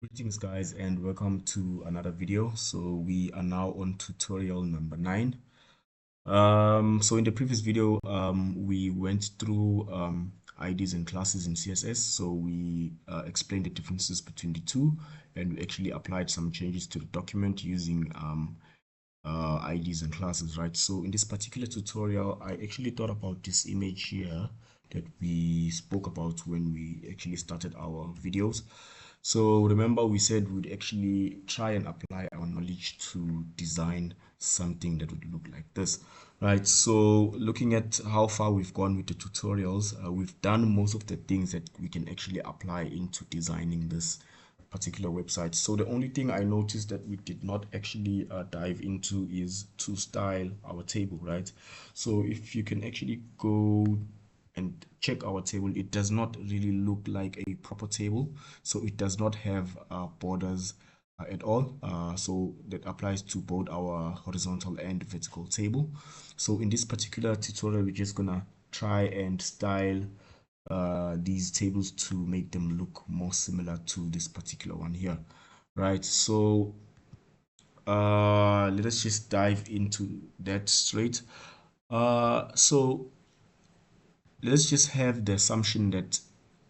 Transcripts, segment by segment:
Greetings guys and welcome to another video. So we are now on tutorial number 9. So in the previous video we went through IDs and classes in CSS. So we explained the differences between the two, and we actually applied some changes to the document using IDs and classes, right? So in this particular tutorial I actually thought about this image here that we spoke about when we actually started our videos. So remember we said we'd actually try and apply our knowledge to design something that would look like this, right? So looking at how far we've gone with the tutorials, we've done most of the things that we can actually apply into designing this particular website. So the only thing I noticed that we did not actually dive into is to style our table, right? So if you can actually go and check our table, it does not really look like a proper table. So it does not have borders at all. So that applies to both our horizontal and vertical table. So in this particular tutorial, we're just gonna try and style these tables to make them look more similar to this particular one here, right? So let us just dive into that straight. So let's just have the assumption that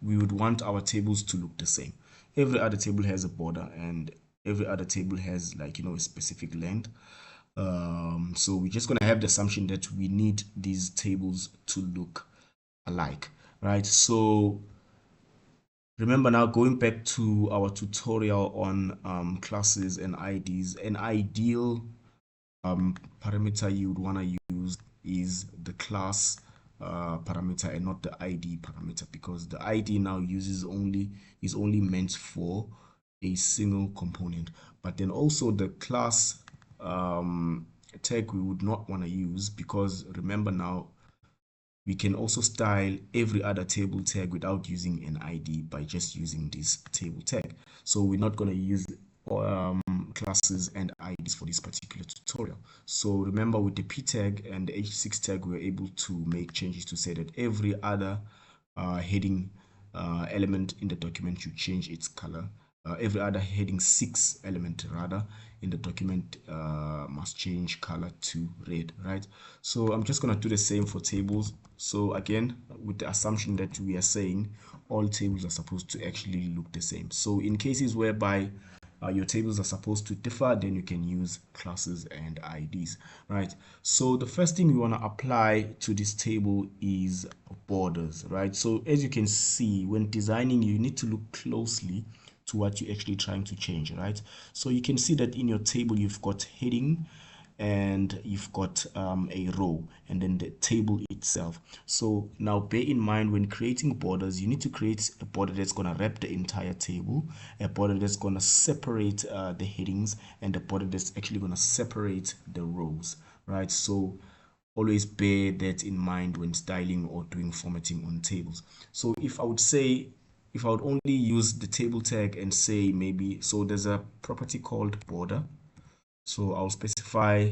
we would want our tables to look the same. Every other table has a border, and every other table has, like, a specific length. So we're just going to have the assumption that we need these tables to look alike, right? So remember, now going back to our tutorial on classes and IDs, an ideal parameter you would want to use is the class parameter and not the ID parameter, because the ID now is only meant for a single component. But then also the class tag we would not want to use, because remember, now we can also style every other table tag without using an ID by just using this table tag. So we're not going to use classes and IDs for this particular tutorial. So remember, with the P tag and the H6 tag, we were able to make changes to say that every other heading element in the document should change its color. Every other heading 6 element rather in the document must change color to red, right? So I'm just going to do the same for tables. So again, with the assumption that we are saying all tables are supposed to actually look the same. So in cases whereby your tables are supposed to differ, then you can use classes and IDs, right? So the first thing we want to apply to this table is borders, right? So as you can see, when designing, you need to look closely to what you're actually trying to change, right? So you can see that in your table you've got heading and you've got a row, and then the table itself. So now bear in mind, when creating borders, you need to create a border that's going to wrap the entire table, a border that's going to separate the headings, and a border that's actually going to separate the rows, right? So always bear that in mind when styling or doing formatting on tables. So if I would only use the table tag and say, maybe, so there's a property called border. So I'll specify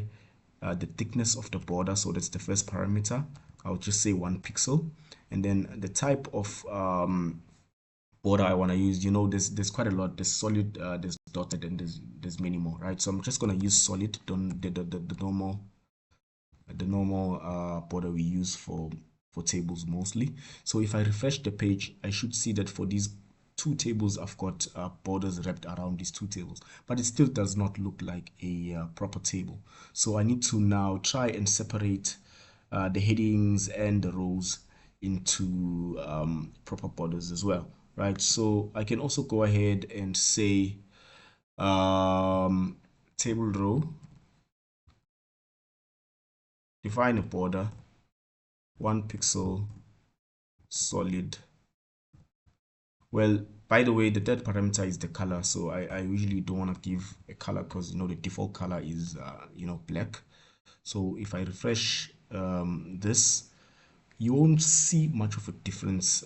the thickness of the border. So that's the first parameter. I'll just say 1 pixel. And then the type of border I want to use, there's quite a lot. There's solid, there's dotted, and there's many more, right? So I'm just going to use solid, the normal border we use for tables mostly. So if I refresh the page, I should see that for these two tables, I've got borders wrapped around these two tables, but it still does not look like a proper table. So I need to now try and separate the headings and the rows into proper borders as well, right? So I can also go ahead and say table row, define a border, 1 pixel, solid. Well, by the way, the third parameter is the color. So I usually don't want to give a color, because the default color is black. So if I refresh this, you won't see much of a difference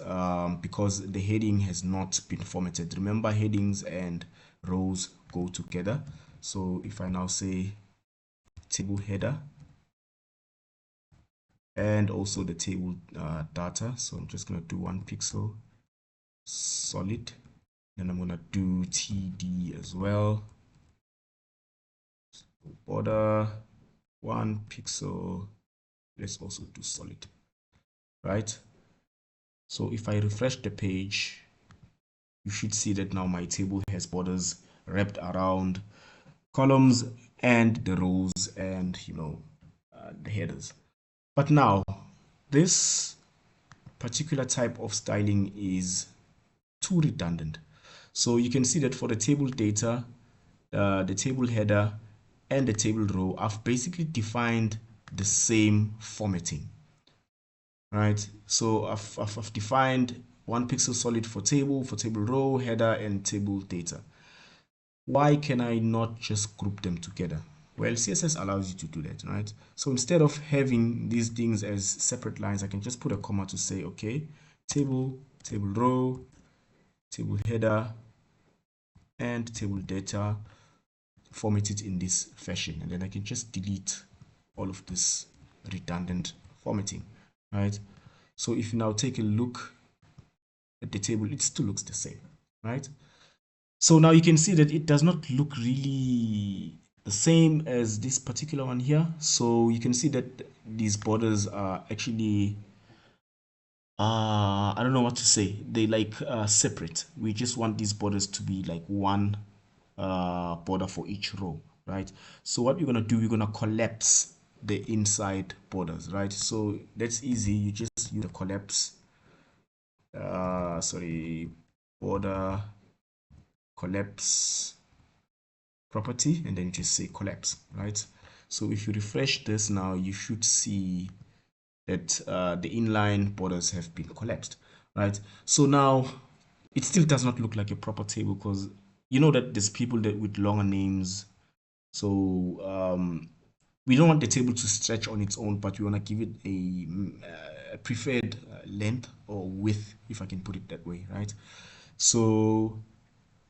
because the heading has not been formatted. Remember, headings and rows go together. So if I now say table header and also the table data, so I'm just going to do 1 pixel, solid. Then I'm gonna do TD as well. Border 1 pixel. Let's also do solid, right? So if I refresh the page, you should see that now my table has borders wrapped around columns and the rows and the headers. But now this particular type of styling is too redundant. So you can see that for the table data, the table header and the table row, I've basically defined the same formatting, right? So I've defined 1 pixel solid for table row, header, and table data. Why can I not just group them together? Well, CSS allows you to do that, right? So instead of having these things as separate lines, I can just put a comma to say, okay, table row, table header, and table data, format it in this fashion. And then I can just delete all of this redundant formatting, right? So if you now take a look at the table, it still looks the same, right? So now you can see that it does not look really the same as this particular one here. So you can see that these borders are actually, I don't know what to say. They like separate. We just want these borders to be like one border for each row, right? So what we're gonna do, we're gonna collapse the inside borders, right? So that's easy. You just use the collapse, border collapse property, and then you just say collapse, right? So if you refresh this now, you should see that the inline borders have been collapsed, right? So now it still does not look like a proper table because you know that there's people that with longer names. So we don't want the table to stretch on its own, but we want to give it a preferred length or width, if I can put it that way, right? So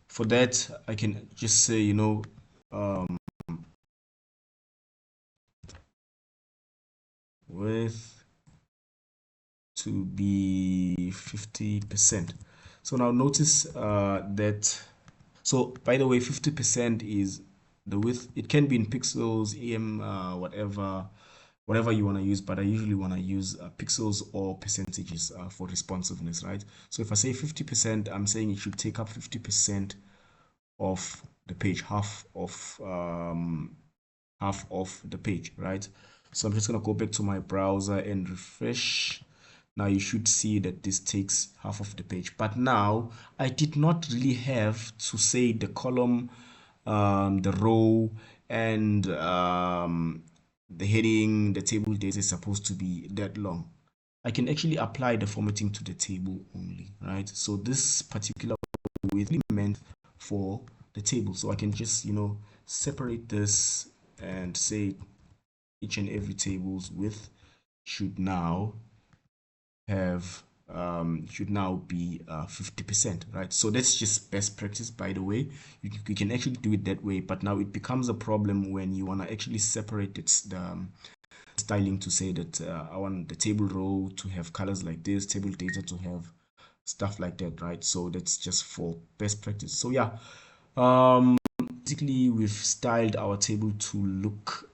for that, I can just say, width to be 50%. So now notice that, so by the way, 50% is the width. It can be in pixels, em, whatever you want to use, but I usually want to use pixels or percentages for responsiveness, right? So if I say 50%, I'm saying it should take up 50% of the page, half of the page, right? So I'm just going to go back to my browser and refresh. Now you should see that this takes half of the page, but now I did not really have to say the column, the row, and the heading, the table data is supposed to be that long. I can actually apply the formatting to the table only, right? So this particular width is meant for the table. So I can just, separate this and say each and every table's width should now have should now be 50%, right? So that's just best practice, by the way. You can actually do it that way, but now it becomes a problem when you want to actually separate the styling to say that I want the table row to have colors like this, table data to have stuff like that, right? So that's just for best practice. So yeah, basically we've styled our table to look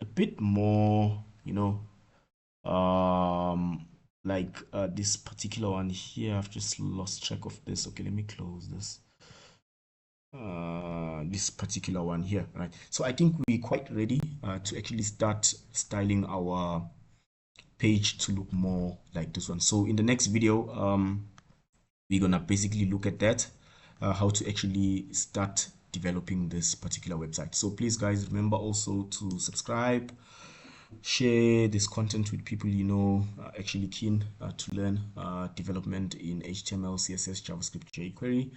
a bit more, like this particular one here. I've just lost track of this. Okay, let me close this. This particular one here, right? So I think we're quite ready to actually start styling our page to look more like this one. So in the next video, we're gonna basically look at that, how to actually start developing this particular website. So please guys, remember also to subscribe, share this content with people you know actually keen to learn development in HTML, CSS, JavaScript, jQuery.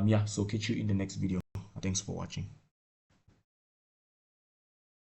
Yeah, so catch you in the next video. Thanks for watching.